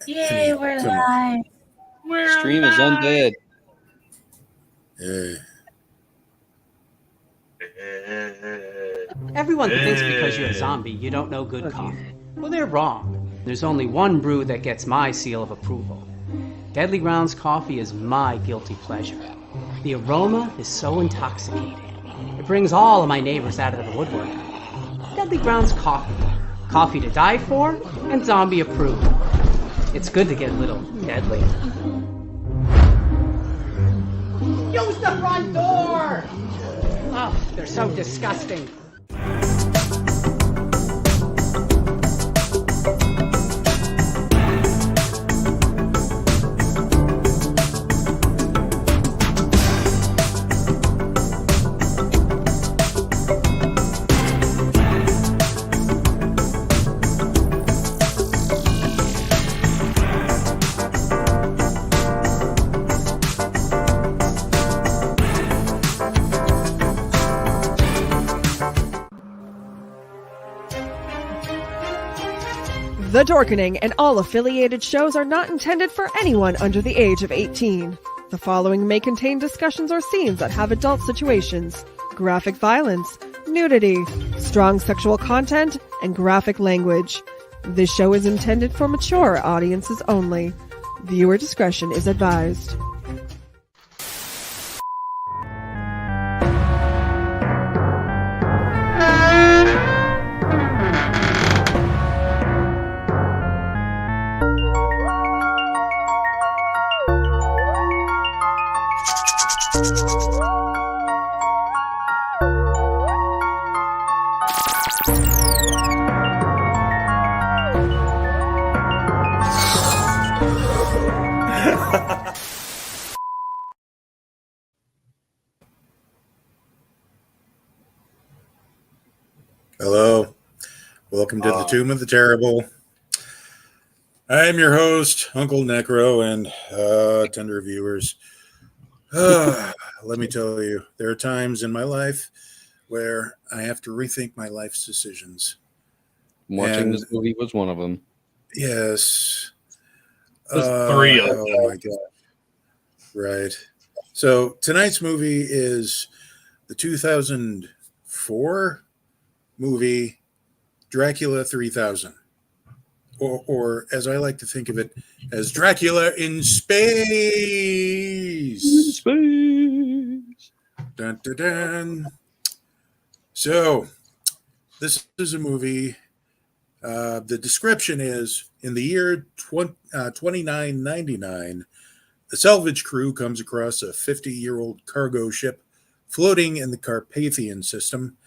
Yay, we're live. Stream is undead. Everyone thinks because you're a zombie, you don't know good coffee. Well, they're wrong. There's only one brew that gets my seal of approval. Deadly Grounds coffee is my guilty pleasure. The aroma is so intoxicating. It brings all of my neighbors out of the woodwork. Deadly Grounds coffee. Coffee to die for and zombie approved. It's good to get a little deadly. Use the front door! Oh, they're so disgusting. The Dorkening and all affiliated shows are not intended for anyone under the age of 18. The following may contain discussions or scenes that have adult situations, graphic violence, nudity, strong sexual content, and graphic language. This show is intended for mature audiences only. Viewer discretion is advised. Hello, welcome to the Tomb of the Terrible. I'm your host, UncleNecRo, and tender viewers. Let me tell you, there are times in my life where I have to rethink my life's decisions. Watching this movie was one of them. Yes. There's three of them. Oh my God. Right. So tonight's movie is the 2004 movie Dracula 3000, or as I like to think of it, as Dracula in space. Space. Dun, dun, dun. So this is a movie. The description is, in the year 2999, a salvage crew comes across a 50-year-old cargo ship floating in the Carpathian system.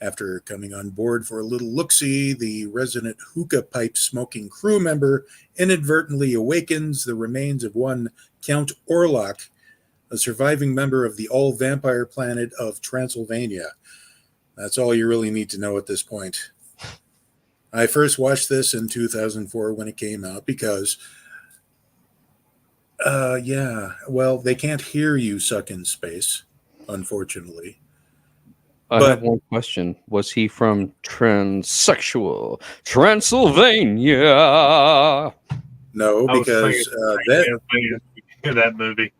After coming on board for a little look-see, the resident hookah pipe smoking crew member inadvertently awakens the remains of one Count Orlok, a surviving member of the all-vampire planet of Transylvania. That's all you really need to know at this point. I first watched this in 2004 when it came out because, they can't hear you suck in space, unfortunately. I have one question. Was he from transsexual Transylvania? No, because that movie.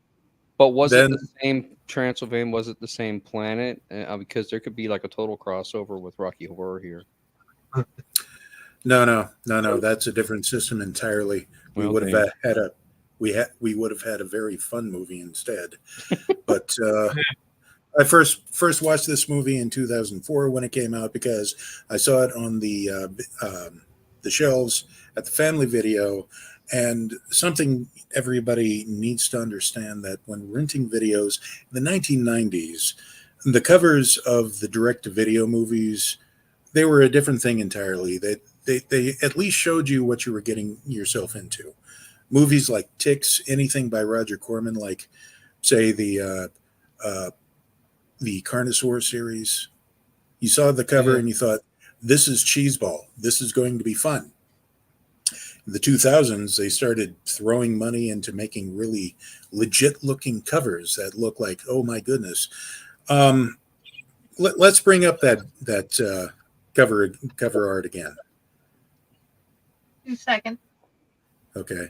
But was it the same Transylvania? Was it the same planet? Because there could be like a total crossover with Rocky Horror here. No. That's a different system entirely. We would have had a very fun movie instead. But I first watched this movie in 2004 when it came out because I saw it on the shelves at the Family Video, and something everybody needs to understand that when renting videos in the 1990s, the covers of the direct-to-video movies, they were a different thing entirely. They at least showed you what you were getting yourself into. Movies like Ticks, anything by Roger Corman, like say the Carnosaur series. You saw the cover and you thought, this is cheeseball. This is going to be fun. In the 2000s, they started throwing money into making really legit looking covers that look like, oh my goodness. Let's bring up that cover art again. 2 seconds. Okay.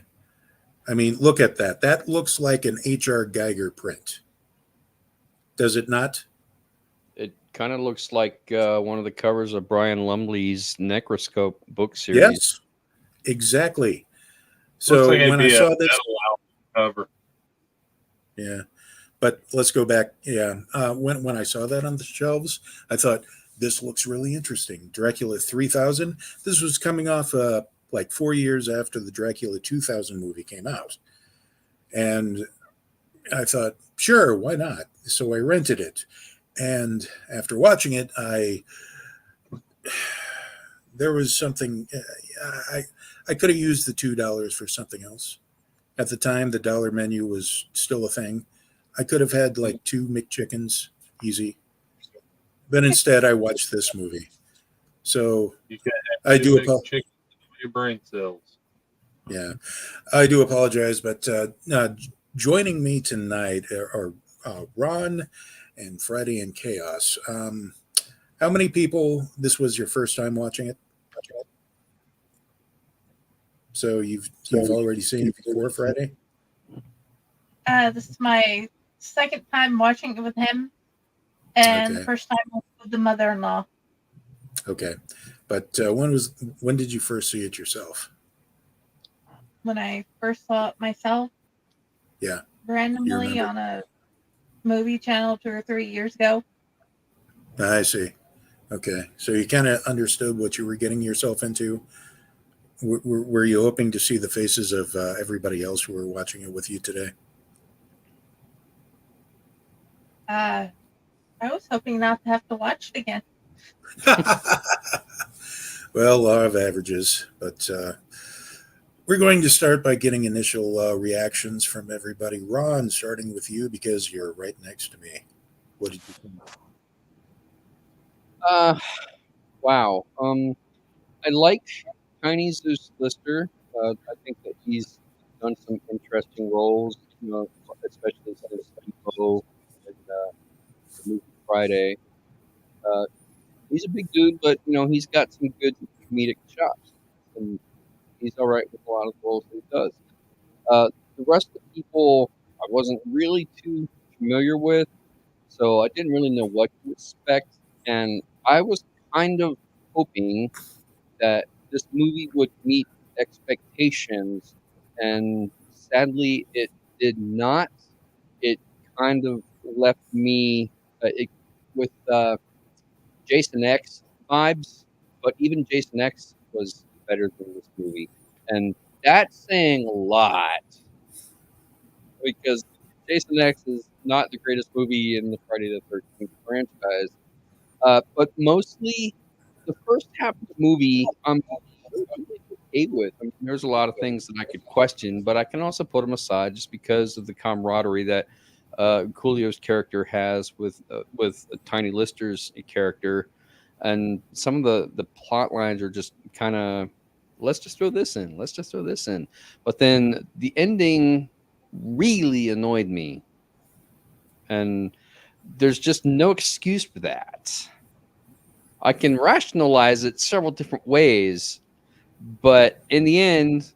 I mean, look at that. That looks like an H.R. Geiger print. Does it not? It kind of looks like one of the covers of Brian Lumley's Necroscope book series. Yes, exactly. Looks So like it'd when I be a saw this, metal album cover. yeah, but let's go back. Yeah, when I saw that on the shelves, I thought this looks really interesting. Dracula 3000. This was coming off like 4 years after the Dracula 2000 movie came out, and I thought, sure, why not? So I rented it, and after watching it, there was something I could have used the $2 for something else. At the time, the dollar menu was still a thing. I could have had like 2 McChickens, easy. But instead, I watched this movie. So You can I have do chicken your brain cells. Yeah, I do apologize, but joining me tonight are Ron and Friday in Chaos. How many people? This was your first time watching it, so you've already seen it before, Friday. This is my second time watching it with him, and Okay. first time with the mother-in-law. Okay, but when did you first see it yourself? When I first saw it myself, Yeah, randomly remember? on a movie channel 2 or 3 years ago. I see. Okay, so you kind of understood what you were getting yourself into. Were you hoping to see the faces of everybody else who were watching it with you today? I was hoping not to have to watch it again. Well, law of averages, but we're going to start by getting initial reactions from everybody. Ron, starting with you because you're right next to me. What did you think? Wow. I like Chinese Zeus Lister. I think that he's done some interesting roles, especially since Depot and the movie Friday. He's a big dude, but he's got some good comedic chops, and he's all right with a lot of the roles that he does. The rest of the people, I wasn't really too familiar with, so I didn't really know what to expect, and I was kind of hoping that this movie would meet expectations, and sadly, it did not. It kind of left me with Jason X vibes, but even Jason X was better than this movie, and that's saying a lot because Jason X is not the greatest movie in the Friday the 13th franchise, but mostly the first half of the movie, I'm really okay with. I mean, there's a lot of things that I could question, but I can also put them aside just because of the camaraderie that Coolio's character has with Tiny Lister's character, and some of the plot lines are just kind of let's just throw this in, let's just throw this in, but then the ending really annoyed me, and there's just no excuse for that. I can rationalize it several different ways, but in the end,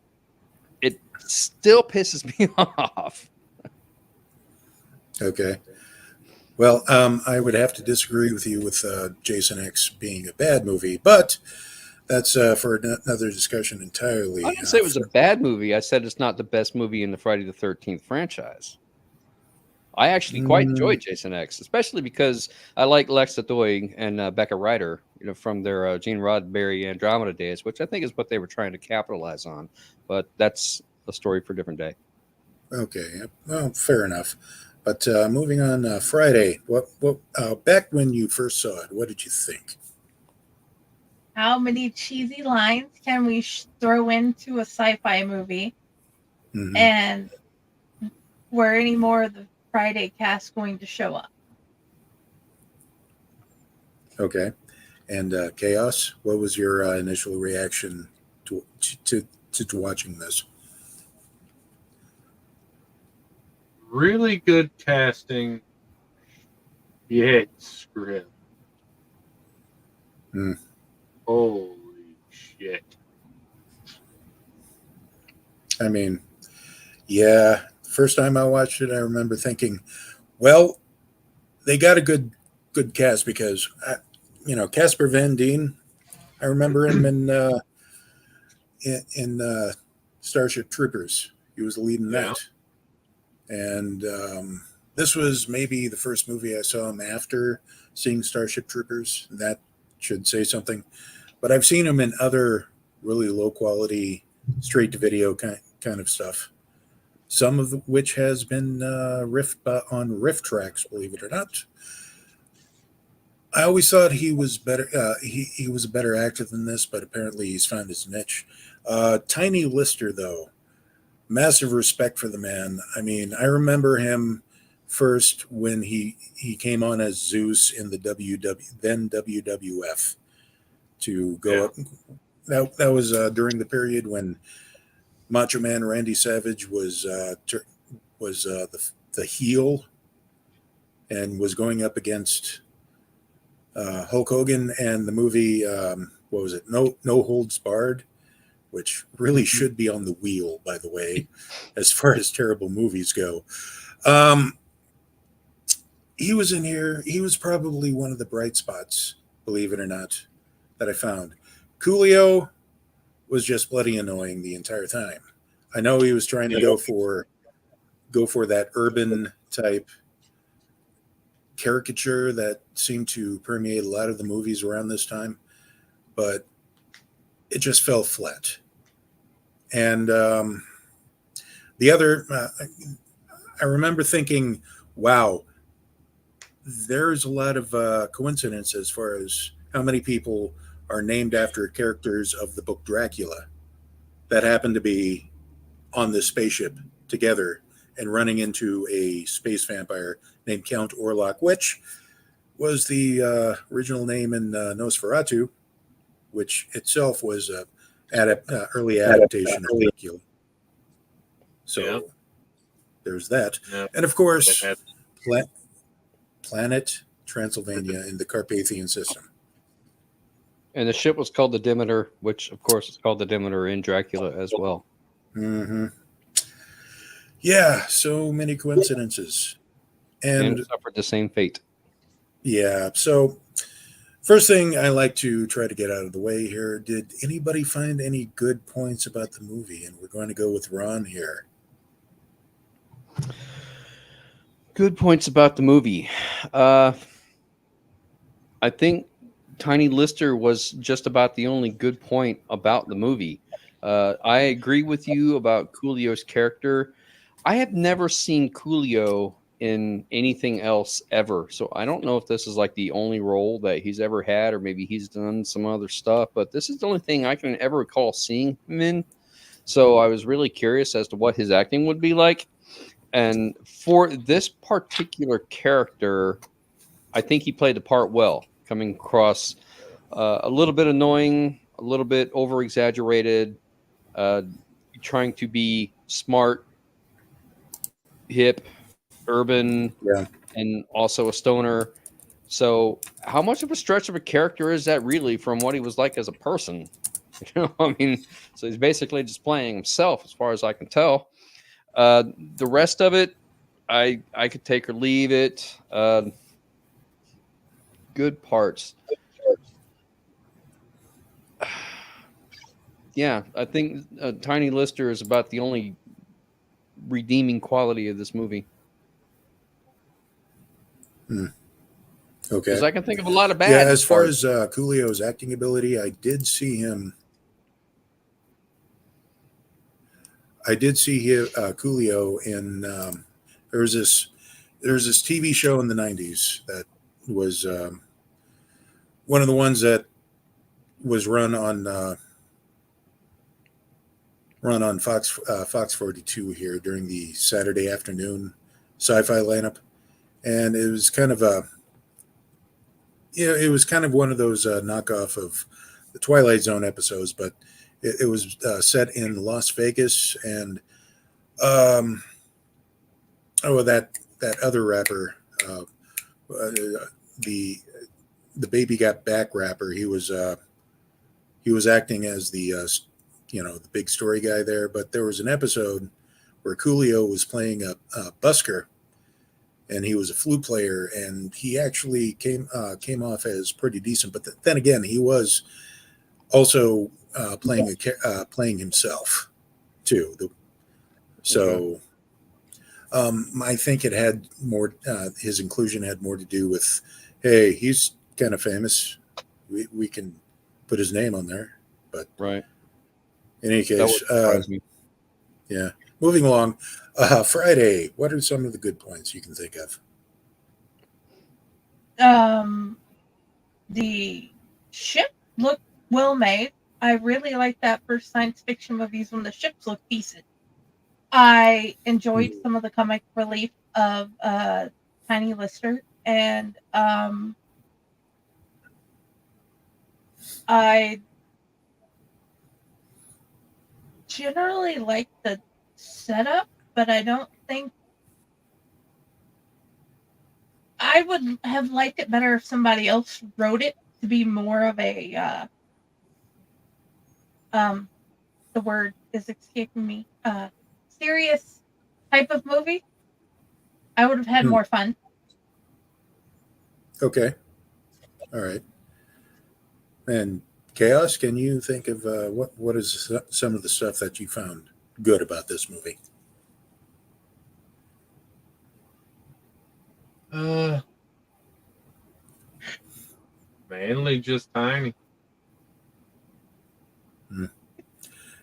it still pisses me off. Okay. Well, I would have to disagree with you with Jason X being a bad movie, but that's for another discussion entirely. I didn't say it was a bad movie. I said it's not the best movie in the Friday the 13th franchise. I actually quite enjoyed Jason X, especially because I like Lex Luthor and Becca Ryder, from their Gene Roddenberry Andromeda days, which I think is what they were trying to capitalize on. But that's a story for a different day. Okay, well, fair enough. But moving on, Friday. What back when you first saw it, what did you think? How many cheesy lines can we throw into a sci-fi movie? Mm-hmm. And were any more of the Friday cast going to show up? Okay, and Chaos. What was your initial reaction to watching this? Really good casting, yet script. Mm. Holy shit. I mean, yeah. First time I watched it, I remember thinking, well, they got a good cast because, Casper Van Dien. I remember him in Starship Troopers. He was the lead in Yeah. that. And this was maybe the first movie I saw him after seeing Starship Troopers. That should say something. But I've seen him in other really low quality, straight to video kind of stuff. Some of which has been riffed on riff tracks, believe it or not. I always thought he was better. He was a better actor than this, but apparently he's found his niche. Tiny Lister, though, massive respect for the man. I mean, I remember him first when he came on as Zeus in the WWF to go up. That was during the period when Macho Man Randy Savage was the heel and was going up against Hulk Hogan, and the movie what was it? No Holds Barred, which really should be on the wheel, by the way, as far as terrible movies go. He was in here. He was probably one of the bright spots, believe it or not, that I found. Coolio was just bloody annoying the entire time. I know he was trying to go for that urban type caricature that seemed to permeate a lot of the movies around this time, but it just fell flat. And the other, I remember thinking, wow, there's a lot of coincidence as far as how many people are named after characters of the book Dracula that happen to be on this spaceship together and running into a space vampire named Count Orlok, which was the original name in Nosferatu, which itself was an early adaptation of Dracula. So there's that. Yeah. And of course, Planet Transylvania in the Carpathian system. And the ship was called the Demeter, which, of course, is called the Demeter in Dracula as well. Mm-hmm. Yeah, so many coincidences. And suffered the same fate. Yeah, so first thing I like to try to get out of the way here, did anybody find any good points about the movie? And we're going to go with Ron here. Good points about the movie. I think Tiny Lister was just about the only good point about the movie. I agree with you about Coolio's character. I have never seen Coolio in anything else ever, so I don't know if this is like the only role that he's ever had, or maybe he's done some other stuff, but this is the only thing I can ever recall seeing him in. So I was really curious as to what his acting would be like. And for this particular character, I think he played the part well, coming across a little bit annoying, a little bit over-exaggerated, trying to be smart, hip, urban, and also a stoner. So how much of a stretch of a character is that really from what he was like as a person? I mean, so he's basically just playing himself as far as I can tell. The rest of it, I could take or leave it. Good parts. Yeah, I think Tiny Lister is about the only redeeming quality of this movie. Okay. Because I can think of a lot of bad. Yeah, as far as Coolio's acting ability, I did see Coolio in there's this TV show in the 90s that was one of the ones that was run on Fox 42 here during the Saturday afternoon sci-fi lineup, and it was kind of one of those knockoff of the Twilight Zone episodes, but it was set in Las Vegas, and that other rapper, the Baby Got Back rapper, he was acting as the the big story guy there, but there was an episode where Coolio was playing a busker, and he was a flute player, and he actually came off as pretty decent. But then again, he was also playing himself too. So I think it had more. His inclusion had more to do with, hey, he's kind of famous. We can put his name on there. But right. In any That would case, surprise me. yeah. Moving along, Friday. What are some of the good points you can think of? The ship looked well made. I really like that for science fiction movies when the ships look decent. I enjoyed some of the comic relief of Tiny Lister, and I generally like the setup, but I don't think I would have liked it better if somebody else wrote it to be more of a the word is escaping me, serious type of movie. I would have had more fun. Okay. All right. And Chaos, can you think of what is some of the stuff that you found good about this movie? Mainly just Tiny.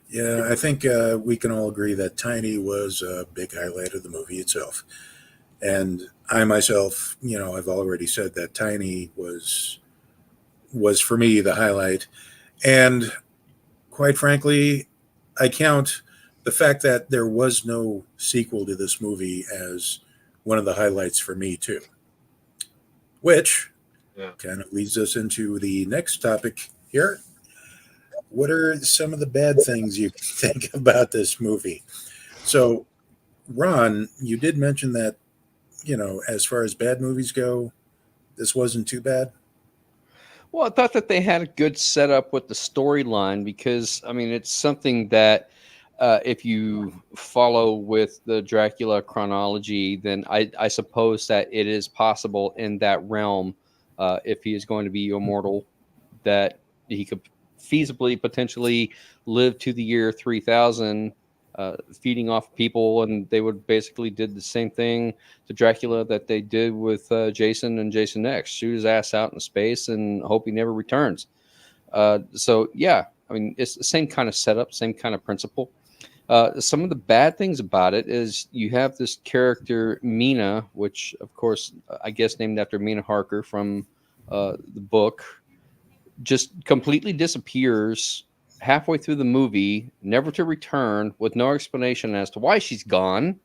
Yeah, I think we can all agree that Tiny was a big highlight of the movie itself. And I myself, I've already said that Tiny was for me the highlight. And quite frankly, I count the fact that there was no sequel to this movie as one of the highlights for me too. Which kind of leads us into the next topic here. What are some of the bad things you think about this movie? So, Ron, you did mention that, as far as bad movies go, this wasn't too bad. Well, I thought that they had a good setup with the storyline because, I mean, it's something that if you follow with the Dracula chronology, then I suppose that it is possible in that realm, if he is going to be immortal, that he could feasibly potentially live to the year 3000, feeding off people, and they would basically did the same thing to Dracula that they did with Jason and Jason X, shoot his ass out in space and hope he never returns. So yeah, I mean, it's the same kind of setup, same kind of principle. Some of the bad things about it is you have this character Mina, which of course I guess named after Mina Harker from the book, just completely disappears halfway through the movie, never to return, with no explanation as to why she's gone.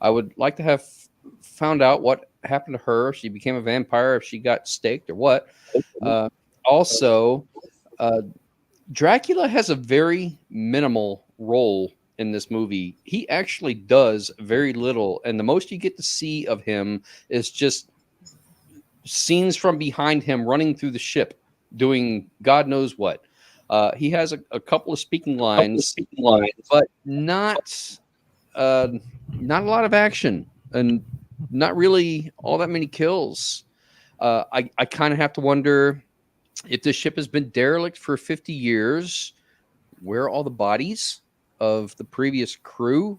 I would like to have found out what happened to her. If she became a vampire, if she got staked or what. Also, Dracula has a very minimal role in this movie. He actually does very little, and the most you get to see of him is just scenes from behind him running through the ship doing God knows what. He has a couple of speaking lines, but not a lot of action and not really all that many kills. I kind of have to wonder if this ship has been derelict for 50 years. Where are all the bodies of the previous crew?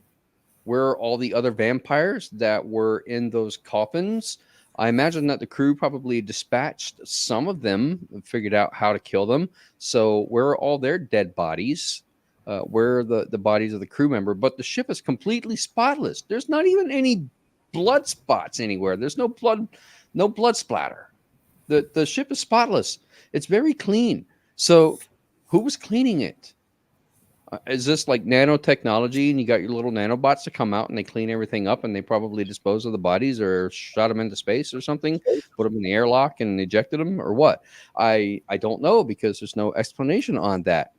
Where are all the other vampires that were in those coffins? I imagine that the crew probably dispatched some of them and figured out how to kill them. So where are all their dead bodies? Where are the bodies of the crew member? But the ship is completely spotless. There's not even any blood spots anywhere. There's no blood splatter. The ship is spotless. It's very clean. So who was cleaning it? Is this like nanotechnology and you got your little nanobots to come out and they clean everything up and they probably dispose of the bodies or shot them into space or something, put them in the airlock and ejected them or what? I don't know because there's no explanation on that.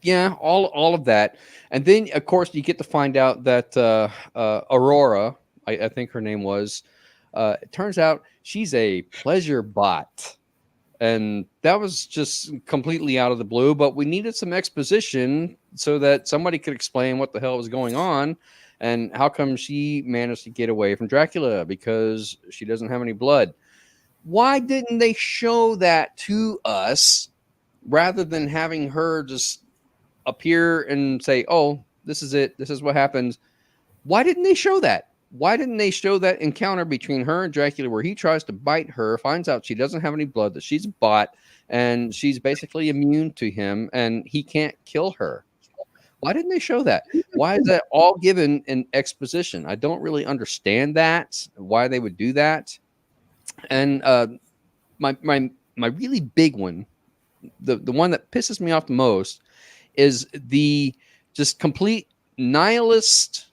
Yeah, all of that. And then, of course, you get to find out that Aurora, I think her name was, it turns out she's a pleasure bot. And that was just completely out of the blue, but we needed some exposition so that somebody could explain what the hell was going on and how come she managed to get away from Dracula because she doesn't have any blood. Why didn't they show that to us rather than having her just appear and say, oh, this is it. This is what happens. Why didn't they show that? Why didn't they show that encounter between her and Dracula where he tries to bite her, finds out she doesn't have any blood, that she's a bot, and she's basically immune to him, and he can't kill her? Why didn't they show that? Why is that all given in exposition? I don't really understand that, why they would do that. And my really big one, the one that pisses me off the most, is the just complete nihilist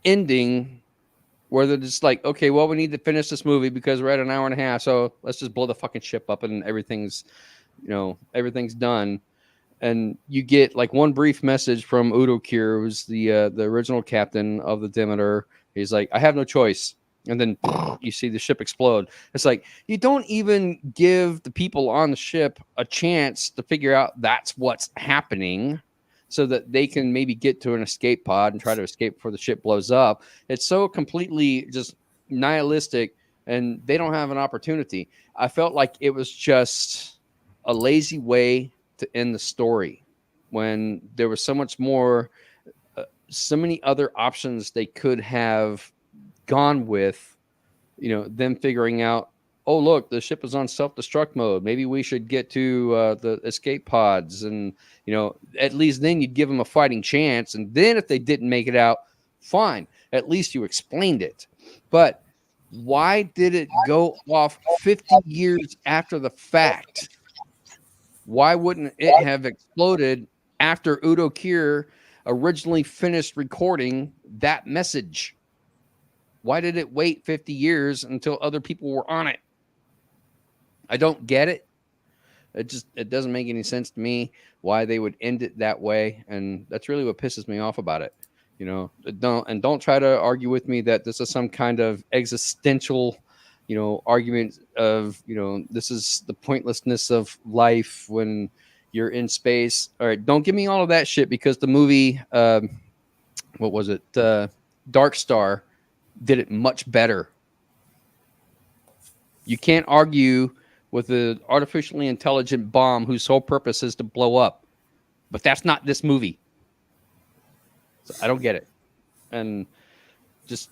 ending where they're just like, okay, well, we need to finish this movie because we're at an hour and a half, so let's just blow the fucking ship up and everything's done. And you get like one brief message from Udo Kier, who's the original captain of the Demeter. He's like, I have no choice. And then you see the ship explode. It's like, you don't even give the people on the ship a chance to figure out that's what's happening so that they can maybe get to an escape pod and try to escape before the ship blows up. It's so completely just nihilistic, and they don't have an opportunity. I felt like it was just a lazy way to end the story when there was so much more, so many other options they could have gone with, them figuring out, oh, look, the ship is on self-destruct mode. Maybe we should get to the escape pods. And, at least then you'd give them a fighting chance. And then if they didn't make it out, fine. At least you explained it. But why did it go off 50 years after the fact? Why wouldn't it have exploded after Udo Kier originally finished recording that message? Why did it wait 50 years until other people were on it? I don't get it. It doesn't make any sense to me why they would end it that way. And that's really what pisses me off about it. Don't try to argue with me that this is some kind of existential, argument of, this is the pointlessness of life when you're in space. All right. Don't give me all of that shit, because the movie, what was it? Dark Star did it much better. You can't argue with an artificially intelligent bomb whose sole purpose is to blow up. But that's not this movie. So I don't get it. And just,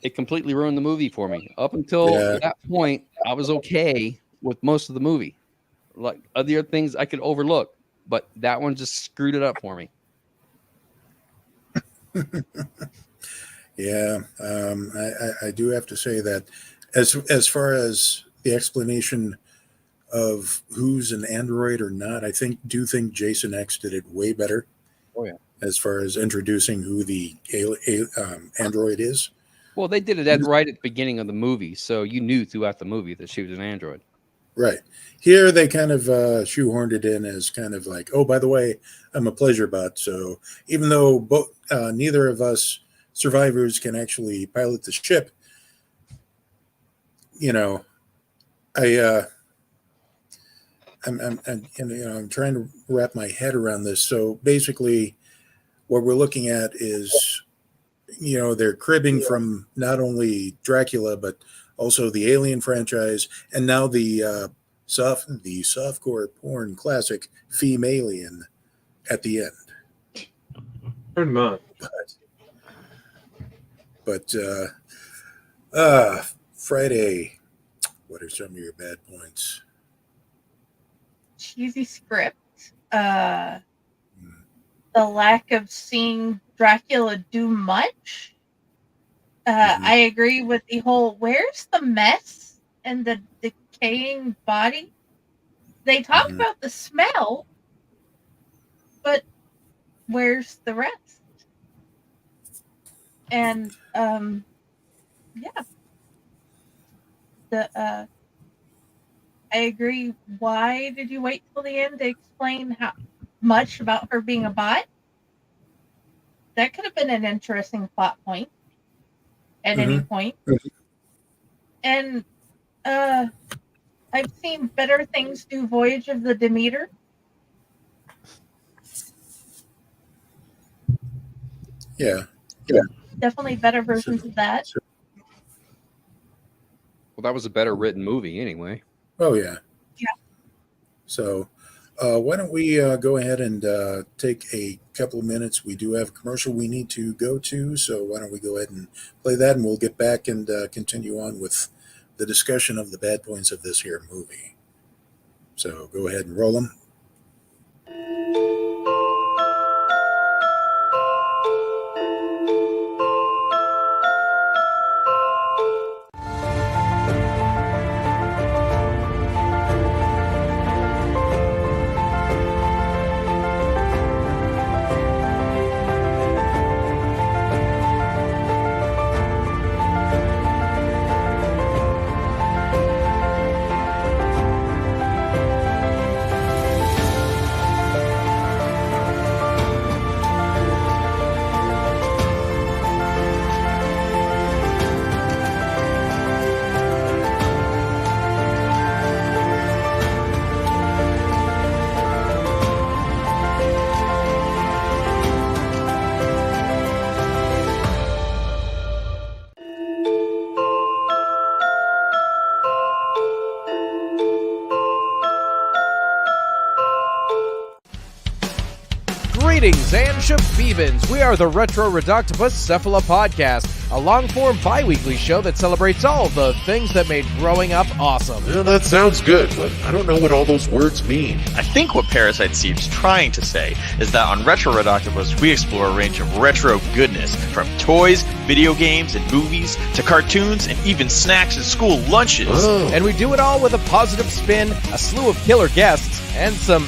it completely ruined the movie for me. Up until that point, I was okay with most of the movie. Like other things I could overlook, but that one just screwed it up for me. Yeah, I do have to say that as far as the explanation of who's an android or not, I do think Jason X did it way better. Oh yeah, as far as introducing who the android is. Well, they did it right at the beginning of the movie, so you knew throughout the movie that she was an android. Right. Here they kind of shoehorned it in as kind of like, oh, by the way, I'm a pleasure bot. So even though neither of us survivors can actually pilot the ship, I'm trying to wrap my head around this. So basically, what we're looking at is, they're cribbing from not only Dracula but also the Alien franchise, and now the softcore porn classic Femalien at the end. Pretty much. But Friday, what are some of your bad points? Cheesy script. The lack of seeing Dracula do much. I agree with the whole, where's the mess and the decaying body? They talk about the smell, but where's the rest? And I agree. Why did you wait till the end to explain how much about her being a bot? That could have been an interesting plot point at any point. And I I've seen better things do Voyage of the Demeter. Yeah. Definitely better versions of that. Well, that was a better written movie anyway. Oh, yeah. Yeah. So why don't we go ahead and take a couple of minutes. We do have a commercial we need to go to, so why don't we go ahead and play that, and we'll get back and continue on with the discussion of the bad points of this here movie. So go ahead and roll them. Greetings and shabebans. We are the Retro Reductopus Cephala Podcast, a long-form bi-weekly show that celebrates all the things that made growing up awesome. Yeah, that sounds good, but I don't know what all those words mean. I think what Parasite seems trying to say is that on Retro Reductopus, we explore a range of retro goodness, from toys, video games, and movies, to cartoons, and even snacks and school lunches. Oh. And we do it all with a positive spin, a slew of killer guests, and some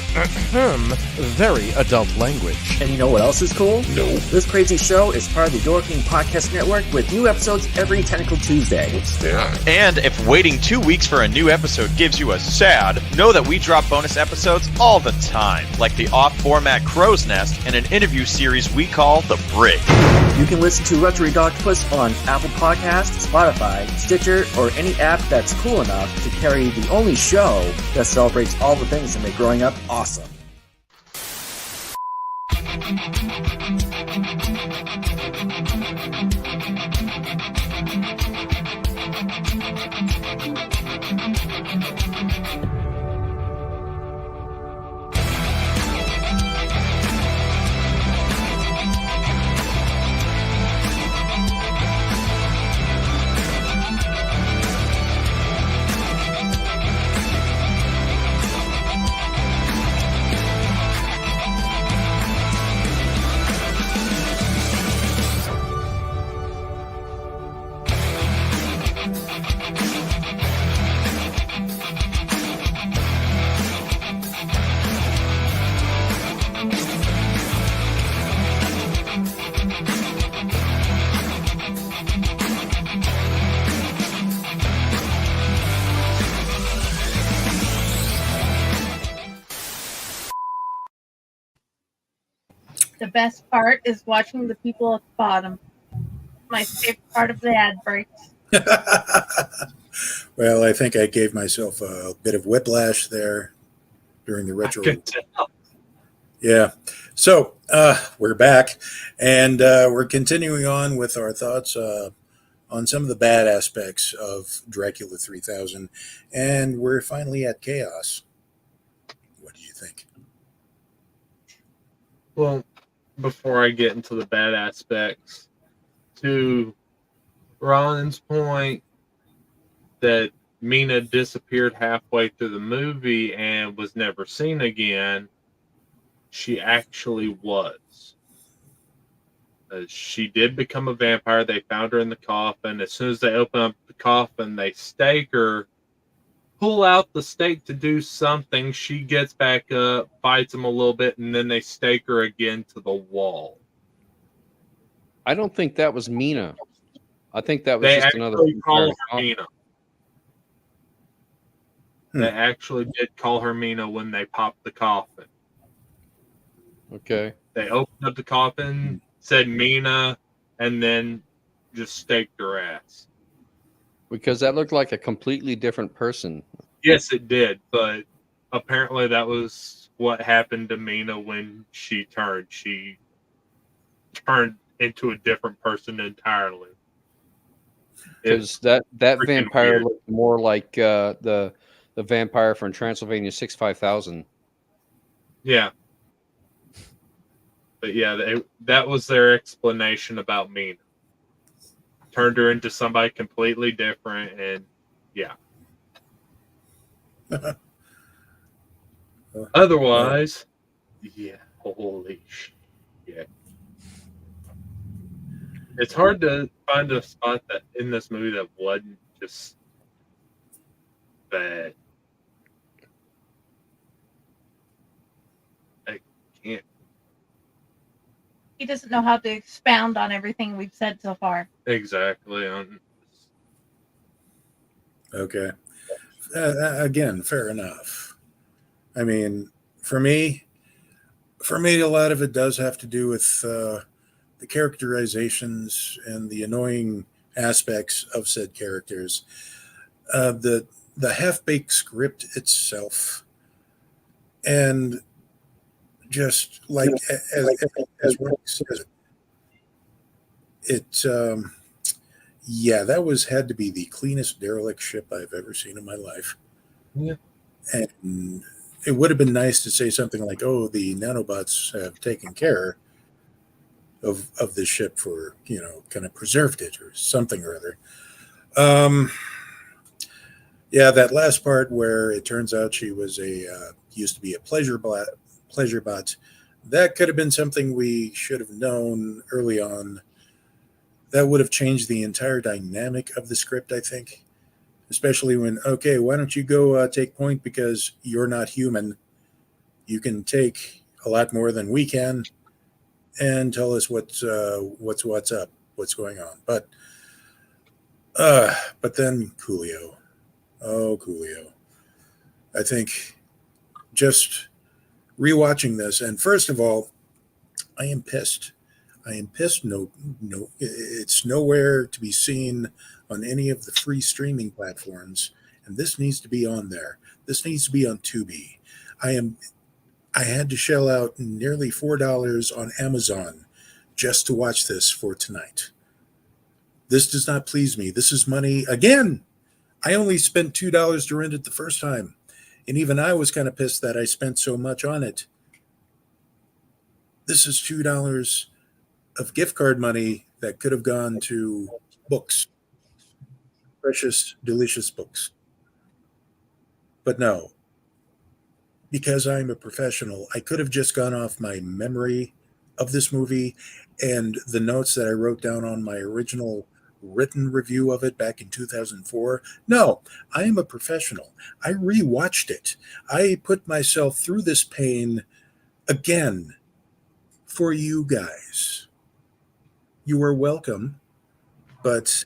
very adult language. And you know what else is cool? No. This crazy show is part of the Door King Podcast Network with new episodes every Tentacle Tuesday. What's that? And if waiting 2 weeks for a new episode gives you a sad, know that we drop bonus episodes all the time, like the off-format Crow's Nest and an interview series we call The Brig. You can listen to Retro Reductopus on Apple Podcasts, Spotify, Stitcher, or any app that's cool enough to carry the only show that celebrates all the things that make growing up awesome. The best part is watching the people at the bottom. My favorite part of the ad breaks. Well, I think I gave myself a bit of whiplash there during the retro. Yeah. So we're back, and we're continuing on with our thoughts on some of the bad aspects of Dracula 3000, and we're finally at chaos. What do you think? Well, before I get into the bad aspects, to Ron's point that Mina disappeared halfway through the movie and was never seen again, she actually was. She did become a vampire. They found her in the coffin. As soon as they open up the coffin, they stake her, pull out the stake to do something. She gets back up, fights them a little bit, and then they stake her again to the wall. I don't think that was Mina. I think that was They just another. actually call her Mina. They actually did call her Mina when they popped the coffin. Okay. They opened up the coffin, said Mina, and then just staked her ass. Because that looked like a completely different person. Yes, it did, but apparently that was what happened to Mina when she turned. She turned into a different person entirely. Because that vampire weird. looked more like the vampire from Transylvania 65000. Yeah. But yeah, that was their explanation about Mina. Turned her into somebody completely different, and yeah. Otherwise, yeah, holy shit. It's hard to find a spot that in this movie that wasn't just bad. I can't. He doesn't know how to expound on everything we've said so far. Exactly. Okay. Again, fair enough. I mean, for me, a lot of it does have to do with the characterizations and the annoying aspects of said characters. The half-baked script itself, and just like as Rick said, it yeah, that had to be the cleanest derelict ship I've ever seen in my life. Yeah. And it would have been nice to say something like, "Oh, the nanobots have taken care of this ship for, kind of preserved it or something or other." Yeah, that last part where it turns out she was used to be a pleasure bot. That could have been something we should have known early on. That would have changed the entire dynamic of the script, I think. Especially when, okay, why don't you go take point because you're not human. You can take a lot more than we can and tell us what's up, what's going on. But then Coolio. Oh, Coolio. I think just rewatching this, and first of all, I am pissed. No, it's nowhere to be seen on any of the free streaming platforms, and this needs to be on there. This needs to be on Tubi. I had to shell out nearly $4 on Amazon just to watch this for tonight. This does not please me. This is money. Again, I only spent $2 to rent it the first time, and even I was kind of pissed that I spent so much on it. This is $2 of gift card money that could have gone to books, precious, delicious books. But no, because I'm a professional, I could have just gone off my memory of this movie and the notes that I wrote down on my original written review of it back in 2004. No, I am a professional. I rewatched it. I put myself through this pain again for you guys. You are welcome, but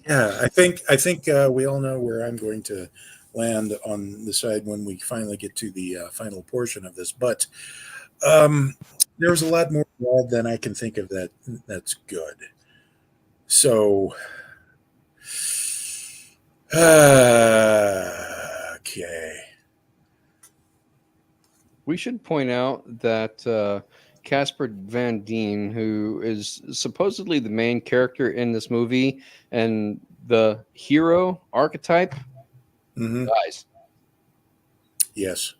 yeah, I think we all know where I'm going to land on the side when we finally get to the final portion of this. But there's a lot more bad than I can think of that's good. So, okay. We should point out that Casper Van Dien, who is supposedly the main character in this movie and the hero archetype, dies. Yes.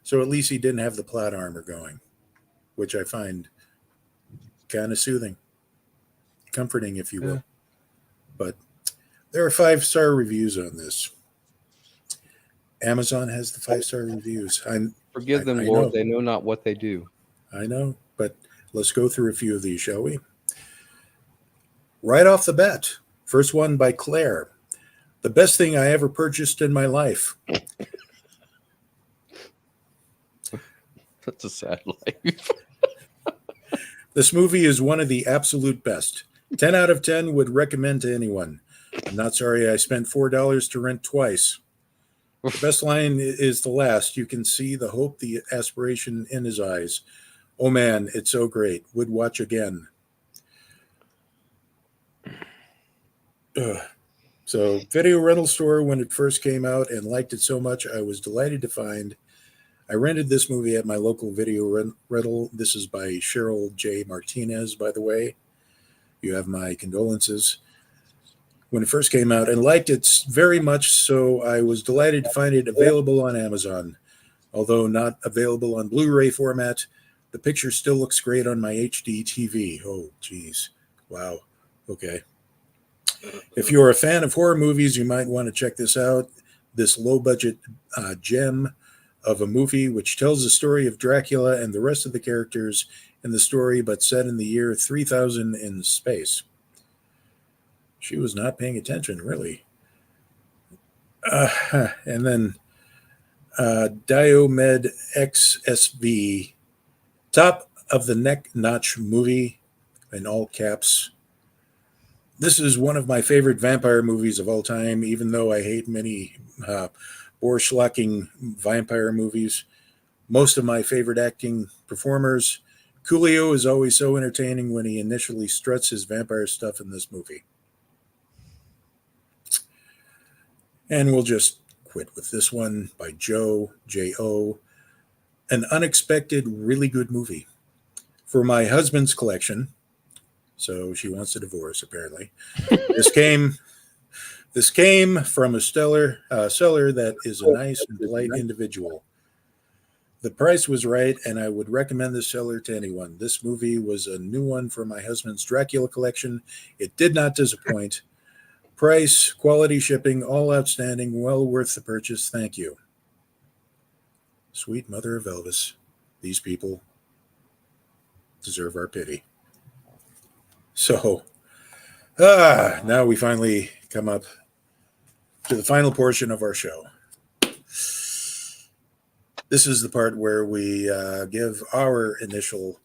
So at least he didn't have the plot armor going, which I find kind of soothing, comforting, if you will. Yeah. But there are 5-star reviews on this. Amazon has the 5-star reviews. Forgive them, Lord. They know not what they do. I know, but let's go through a few of these, shall we? Right off the bat, first one by Claire. The best thing I ever purchased in my life. That's a sad life. This movie is one of the absolute best. 10 out of 10 would recommend to anyone. I'm not sorry I spent $4 to rent twice. The best line is the last. You can see the hope, the aspiration in his eyes. Oh man, it's so great. Would watch again. So, video rental store when it first came out and liked it so much, I was delighted to find. I rented this movie at my local video rental. This is by Cheryl J. Martinez, by the way. You have my condolences. When it first came out and liked it very much, so I was delighted to find it available on Amazon. Although not available on Blu-ray format, the picture still looks great on my HD TV. Oh, geez. Wow. Okay. If you're a fan of horror movies, you might want to check this out. This low-budget gem of a movie which tells the story of Dracula and the rest of the characters in the story, but set in the year 3000 in space. She was not paying attention, really. And then Diomed XSV, top of the neck notch movie in all caps. This is one of my favorite vampire movies of all time, even though I hate many bore-schlocking vampire movies. Most of my favorite acting performers. Coolio is always so entertaining when he initially struts his vampire stuff in this movie. And we'll just quit with this one by Joe, J.O. An unexpected, really good movie. For my husband's collection, so she wants a divorce, apparently. This came from a seller that is a nice and polite individual. The price was right, and I would recommend this seller to anyone. This movie was a new one for my husband's Dracula collection. It did not disappoint. Price, quality shipping, all outstanding, well worth the purchase. Thank you. Sweet mother of Elvis. These people deserve our pity. So, now we finally come up to the final portion of our show. This is the part where we give our initial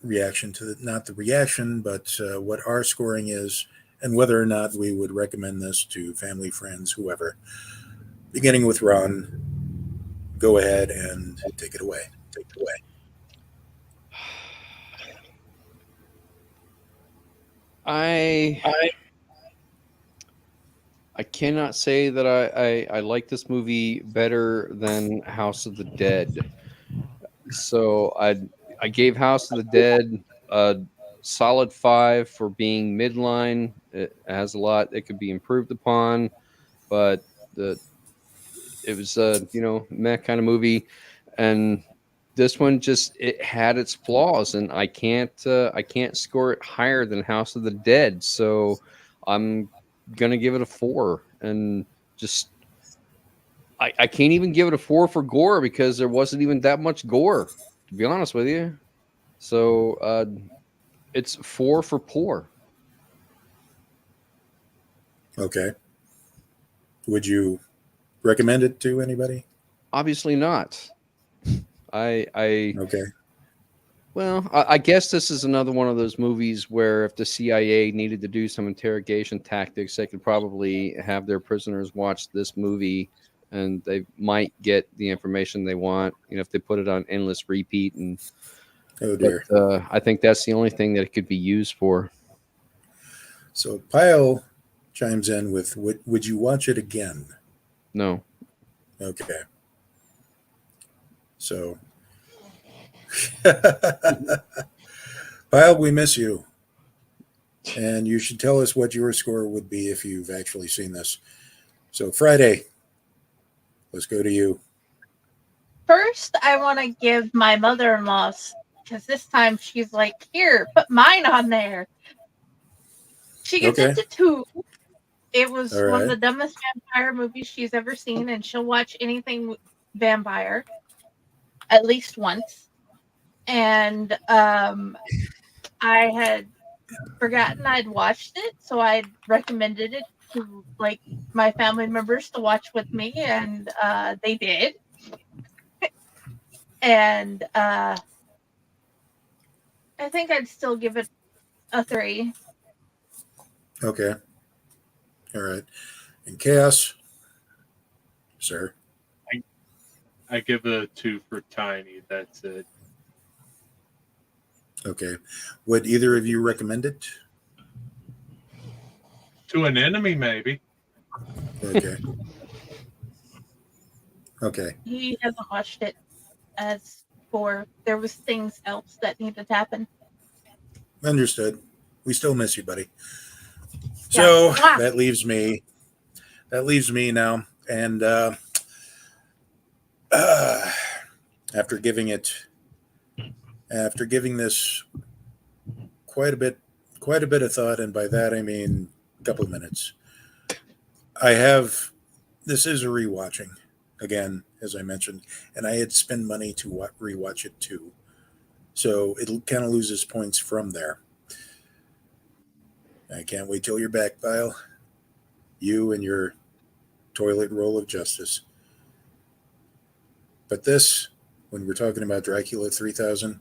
reaction to not the reaction, but what our scoring is and whether or not we would recommend this to family, friends, whoever. Beginning with Ron, go ahead and take it away. I cannot say that I like this movie better than House of the Dead. So I gave House of the Dead a solid 5 for being midline. It has a lot that could be improved upon, but it was a meh kind of movie, and this one it had its flaws, and I can't score it higher than House of the Dead. So I'm gonna give it a 4, and just I can't even give it a 4 for gore because there wasn't even that much gore, to be honest with you. So it's 4 for poor. Okay. Would you recommend it to anybody? Obviously not. Okay. Well, I guess this is another one of those movies where if the CIA needed to do some interrogation tactics, they could probably have their prisoners watch this movie, and they might get the information they want. If they put it on endless repeat. And oh dear, I think that's the only thing that it could be used for. So Pyle chimes in with, "Would you watch it again?" No. Okay. So, Pyle, we miss you. And you should tell us what your score would be if you've actually seen this. So, Friday, let's go to you. First, I want to give my mother-in-law, because this time she's like, here, put mine on there. She gets Okay. it to 2. It was All one of right. the dumbest vampire movies she's ever seen, and she'll watch anything vampire at least once. And I had forgotten I'd watched it, so I recommended it to like my family members to watch with me, and they did. And I think I'd still give it a 3. Okay. All right. And Chaos, sir. I give it a 2 for Tiny. That's it. Okay. Would either of you recommend it? To an enemy, maybe. Okay. Okay. He hasn't watched it as for there was things else that needed to happen. Understood. We still miss you, buddy. So Yeah. that leaves me. That leaves me now. And after giving this quite a bit of thought, and by that I mean a couple of minutes, this is a rewatching again, as I mentioned, and I had spent money to rewatch it too, so it kind of loses points from there. I can't wait till you're back, Pyle. You and your toilet roll of justice. But this, when we're talking about Dracula 3000,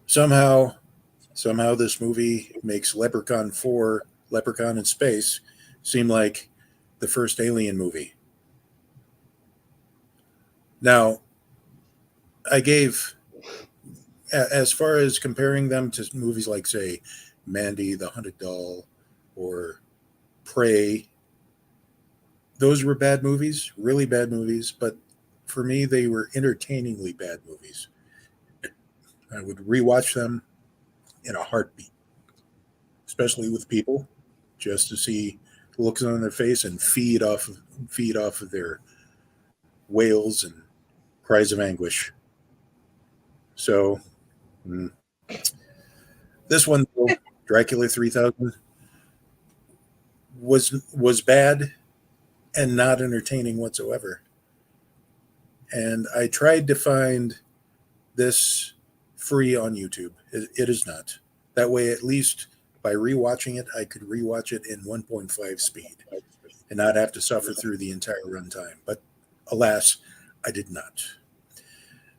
somehow this movie makes Leprechaun 4, Leprechaun in Space, seem like the first Alien movie. Now, I gave, as far as comparing them to movies like, say, Mandy, the Hunted Doll, or Prey, those were bad movies, really bad movies, but for me, they were entertainingly bad movies. I would rewatch them in a heartbeat, especially with people, just to see looks on their face and feed off of their wails and cries of anguish. So, this one, Dracula 3000, was bad and not entertaining whatsoever. And I tried to find this free on YouTube. It is not. That way, at least by rewatching it, I could rewatch it in 1.5 speed and not have to suffer through the entire runtime. But alas, I did not.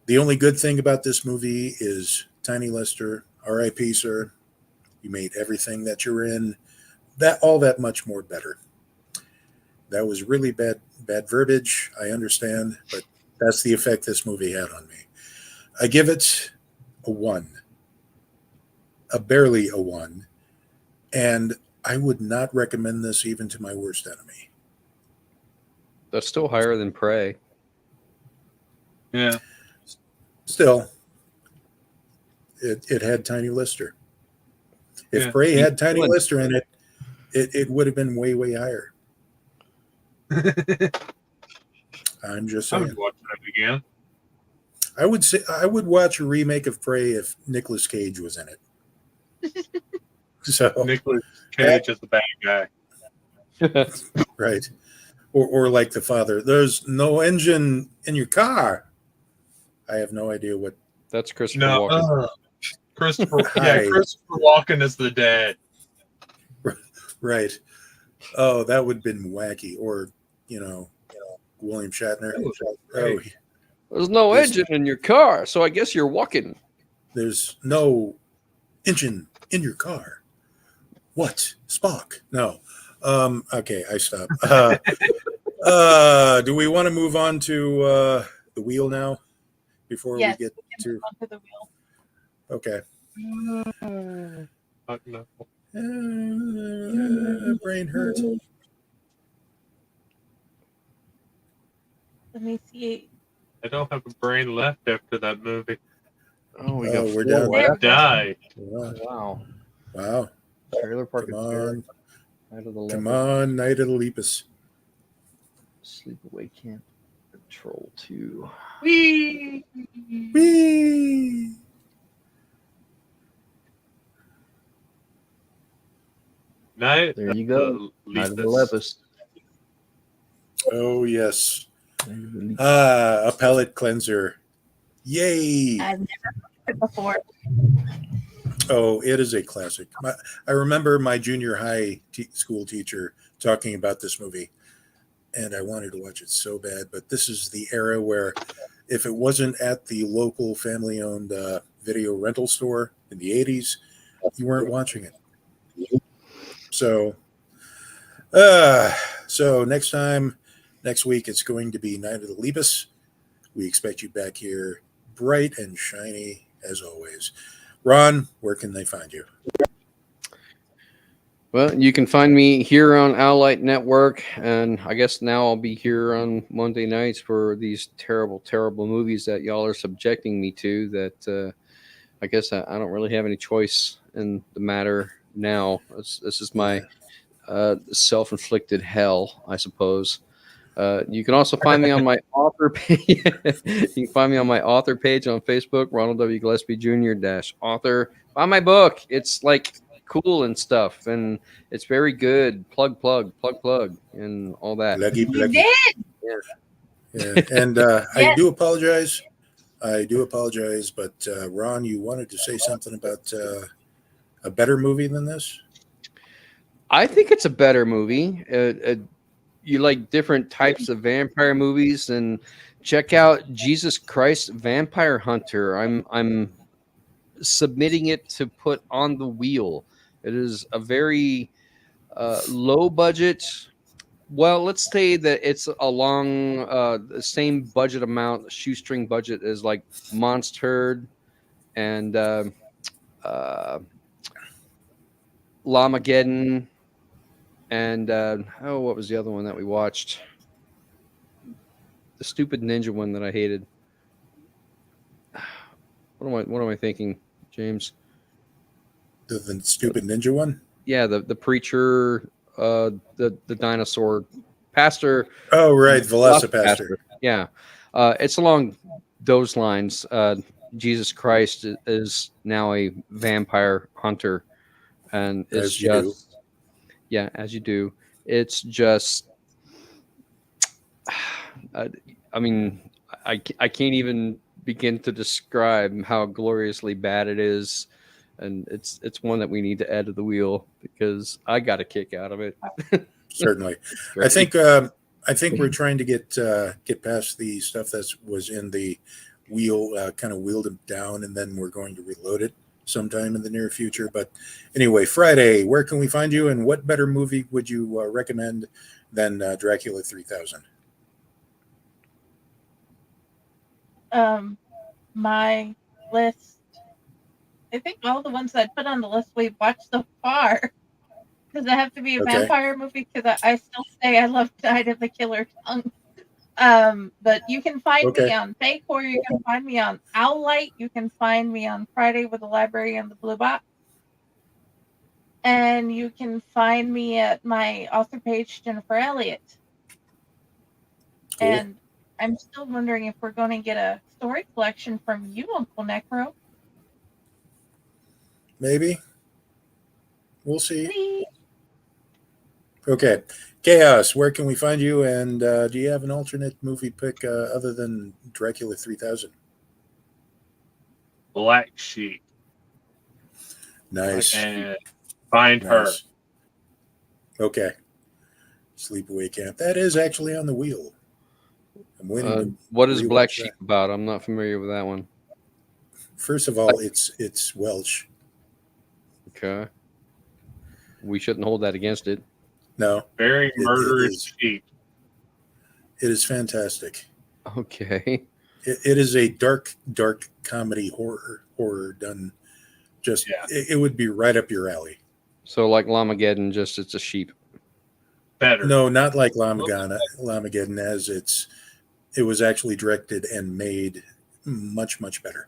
The only good thing about this movie is Tiny Lister, R.I.P., sir. You made everything that you're in all that much more better. That was really bad verbiage, I understand, but that's the effect this movie had on me. I give it a 1. Barely a 1. And I would not recommend this even to my worst enemy. That's still higher than Prey. Yeah. Still, it had Tiny Lister. If Prey had Tiny Lister in it, it would have been way, way higher. I'm just saying. I would watch that again. I would say I would watch a remake of Prey if Nicolas Cage was in it. So Nicolas Cage is the bad guy. Right. Or like the father, there's no engine in your car. I have no idea what. That's Christopher Walken. Christopher Walken is the dad. Right. Oh, that would have been wacky. Or, William Shatner. Oh, there's no engine in your car, so I guess you're walking. There's no engine in your car. What? Spock? No. Okay, I stop. Do we want to move on to the wheel now? Before we get to move on to the wheel. Okay. No. Brain hurt. Let me see. I don't have a brain left after that movie. Oh, we're done. I died. Wow. Trailer Park. Come on. Come on, Night of the Lepus. Sleepaway Camp. Troll 2. Whee! There you go. Night of the Lepus. Oh, yes. A pellet cleanser. Yay! I've never heard it before. Oh, it is a classic. I remember my junior high school teacher talking about this movie, and I wanted to watch it so bad. But this is the era where if it wasn't at the local family-owned video rental store in the 80s, you weren't watching it. So next week, it's going to be Night of the Lepus. We expect you back here bright and shiny as always. Ron, where can they find you? Well, you can find me here on Owlite Network, and I guess now I'll be here on Monday nights for these terrible, terrible movies that y'all are subjecting me to. That I guess I don't really have any choice in the matter now. This is my self-inflicted hell, I suppose. You can also find me on my author page. You can find me on my author page on Facebook, Ronald W Gillespie Jr. -author. Buy my book. It's like cool and stuff, and it's very good. Plug, and all that. Pluggy, You pluggy. did. Yeah. And Yes. I do apologize. But Ron, you wanted to say something about a better movie than this? I think it's a better movie. You like different types of vampire movies, and check out Jesus Christ Vampire Hunter. I'm submitting it to put on the wheel. It is a very low budget. Well, let's say that it's along the same budget amount, shoestring budget as like Monster and Lamageddon. And what was the other one that we watched? The stupid ninja one that I hated. What am I thinking, James? The stupid ninja one? Yeah, the preacher, the dinosaur pastor. Oh, right, Velocipastor. Yeah, it's along those lines. Jesus Christ is now a vampire hunter, and it's just. Yeah, as you do. It's just, I mean, I can't even begin to describe how gloriously bad it is, and it's one that we need to add to the wheel because I got a kick out of it. Certainly, I think we're trying to get past the stuff that was in the wheel, kind of wheeled it down, and then we're going to reload it sometime in the near future. But anyway, Friday, where can we find you, and what better movie would you recommend than Dracula 3000? My list, I think all the ones I put on the list we've watched so far. Does it have to be a vampire movie? Because I still say I love Night of the Killer Tongue. But you can find me on Paycor, you can find me on Owlite, you can find me on Friday with the Library and the Blue Box. And you can find me at my author page, Jennifer Elliott. Cool. And I'm still wondering if we're going to get a story collection from you, UncleNecRo. Maybe. We'll see. Please. Okay. Chaos, where can we find you? And do you have an alternate movie pick other than Dracula 3000? Black Sheep. Nice. And Find Her. Okay. Sleepaway Camp. That is actually on the wheel. I'm waiting. What is Black Sheep about? I'm not familiar with that one. First of all, it's Welsh. Okay. We shouldn't hold that against it. No. Very murderous sheep. It is fantastic. Okay. It is a dark comedy horror done just, it would be right up your alley. So like Lamageddon, just it's a sheep. Better. No, not like Lamageddon, as it was actually directed and made much, much better.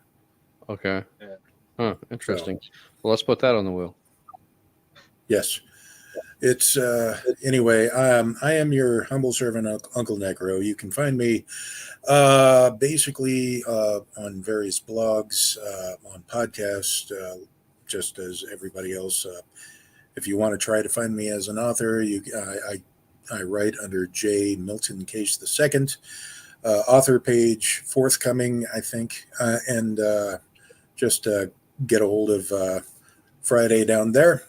Okay. Yeah. Huh, interesting. So, well, let's put that on the wheel. Yes. It's anyway, I am your humble servant, UncleNecRo. You can find me basically on various blogs, on podcasts, just as everybody else. If you want to try to find me as an author, I write under J. Milton Case II. Author page forthcoming, I think, and just get a hold of Friday down there.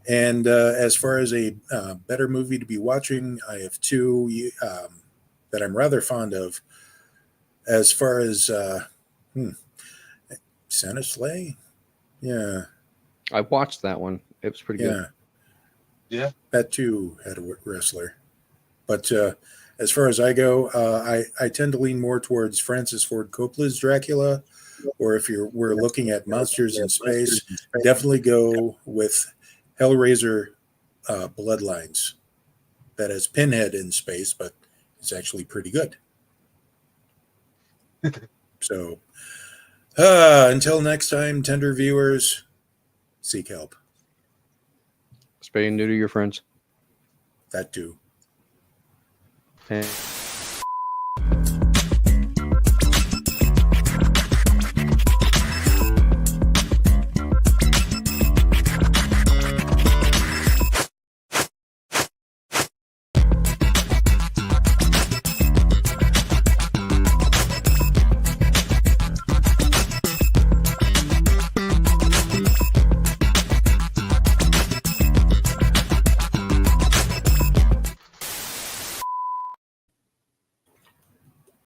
And as far as a better movie to be watching, I have two that I'm rather fond of. As far as Santa Sleigh, yeah, I watched that one. It was pretty good. Yeah, that too had a wrestler. But as far as I go, I tend to lean more towards Francis Ford Coppola's Dracula, or if we're looking at monsters in space, definitely go with Hellraiser Bloodlines that has Pinhead in space, but it's actually pretty good. So, until next time, tender viewers, seek help. Spay and neuter your friends. That too. And